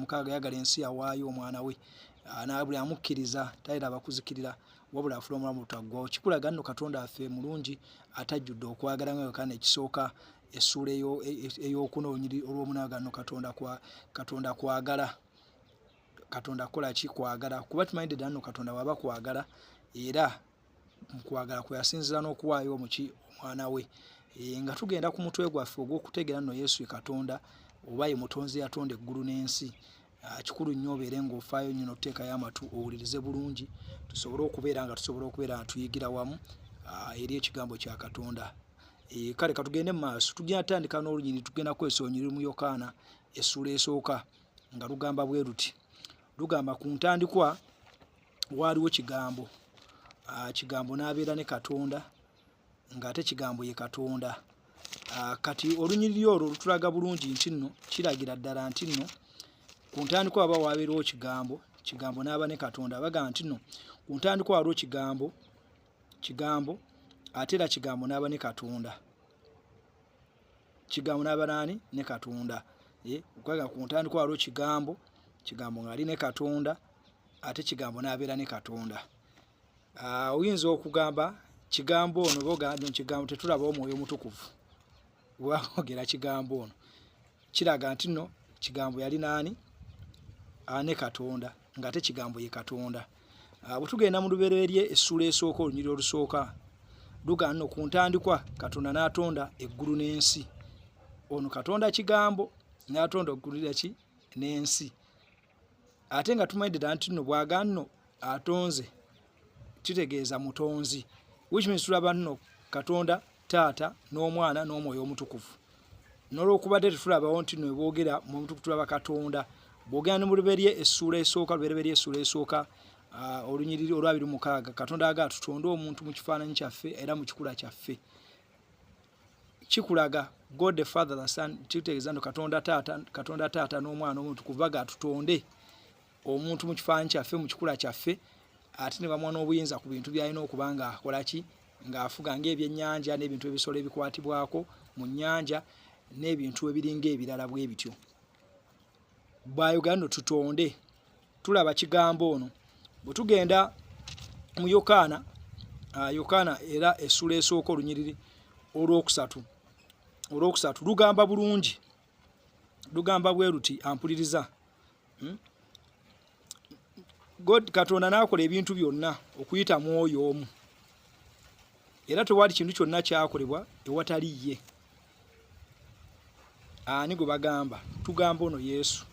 6 yagala ensi yawaayo omwana we n'abuli amukkiriza tayiraba kuzikirira wabula afula omulamu butaggwawo. Kikulaga nno Katonda affe mulungi atajjudde okwagala nga Yokaana ekisooka essuula ey'okuna olunyiriri olw'omunaga nno Katonda kwagala. Katonda kola ki? Kwagala. Kuba tumanyidde ddala nno Katonda waba kwagala era mu kwagala kwe yasinzira n'okuwaayo omwana we. Nga tugenda ku mutwe gwaffe ogw'okutegeera nno Yesu ye Katonda oba ye mutonzi yatonda eggulu n'ensi. Kikulu nnyo obeere ng'ofaayo nnyo n'okuteekayo amatu owulirize bulungi tusobole okubeera nga tuyigira wamu eri ekigambo kya Katonda. Kale katugende mu maaso. Tugenda tutandika n'olunyiriri, tugenda kwesa olunyiriri mu Yokaana essuula esooka nga lugamba bwe luti. Lugamba ku ntandikwa waaliwo kigambo. Kigambo n'abeera ne Katonda ng'ate kigambo ye Katonda. Kati olunyiriri olwo lutulaga bulungi nti nno kiragira ddala nti nno ku ntandikwa waba waabeerawo kigambo, kigambo n'aba ne Katonda. Bagamba nti nno ku ntandikwa waliwo kigambo ate era kigambo n'aba ne Katonda. Kigambo n'aba nani? Ne Katonda. Okwaga ku ntandikwa waliwo kigambo ng'ali ne Katonda ate kigambo n'abeera ne Katonda. Oyinza okugamba kigambo ono boga nti kigambo tetulabawo Mwoyo Mutukuvu bw'ayogera kigambo ono. Kiraga nti nno kigambo yali nani? Ne Katonda ng'ate kigambo ye Katonda. Bwe tugenda mu lubereberye essuula esooka olunyiriri olusooka luga nno ku ntandikwa Katonda n'atonda eggulu n'ensi. Ono Katonda kigambo n'atonda eggulu n'ensi. Ate nga tumanyidde ddala nti nno bw'aga nno atonze kitegeeza mutonzi. Which means tulaba nno Katonda Taata n'Omwana n'Omwoyo Omutukuvu. N'olwokubadde tetulabawo nti nno boogera mu Mutukuvu tulaba Katonda. Bw'ogenda ne mu lubereberye essuula esooka olunyiriri olwa 26 Katonda agala tutonde omuntu mu kifaananyi kyaffe era mu kikula kyaffe. Kikulaga God the Father the Son, kitegeeza nno Katonda Taata n'Omwana Omutukuvu baga tutonde omuntu mu kifaananyi kyaffe mu kikula kyaffe ate ne bamuwa n'obuyinza ku bintu by'alina okuba ng'akola ki? Ng'afuga ng'ebyennyanja n'ebintu ebisolo ebikwatibwako mu nnyanja n'ebintu ebiringa ebirala bwe bityo. Bw'ayogera nno tutonde tulaba kigambo ono. Bwe tugenda mu Yokaana era essuula esooka olunyiriri olwokusatu lugamba bulungi. Lugamba bwe luti ampuliriza. Katonda n'akola ebintu byonna okuyita mu oyo omu. Era tewali kintu kyonna kyakolebwa ewatali ye. Ani gwe bagamba? Tugamba ono Yesu.